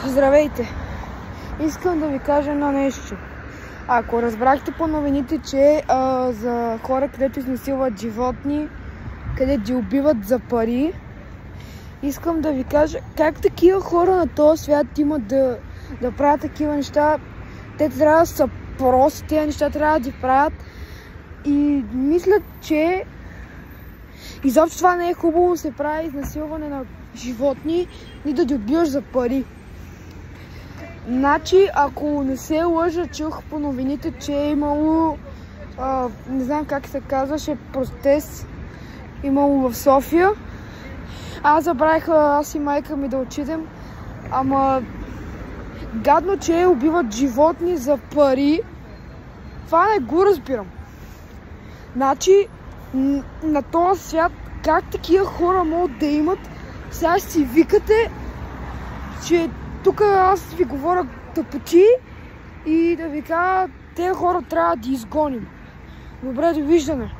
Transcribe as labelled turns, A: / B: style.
A: Здравейте! Искам да ви кажа едно нещо. Ако разбрахте по новините, че за хора, където изнасилват животни, където ги убиват за пари, искам да ви кажа как такива хора на този свят имат да правят такива неща. Те трябва да са прости, тези неща трябва да ги правят. И мисля, че изобщо това не е хубаво да се прави изнасилване на животни и да ги убиваш за пари. Значи, ако не се лъжа, чух по новините, че е имало, не знам как се казваше, протест имало в София. Аз забравих аз и майка ми да отидем, ама гадно, че убиват животни за пари. Това не го разбирам. Значи, на този свят, как такива хора могат да имат? Сега ще си викате, че тук аз ви говоря тъпоти и да ви кажа, тези хора трябва да изгоним. Добре, довиждане.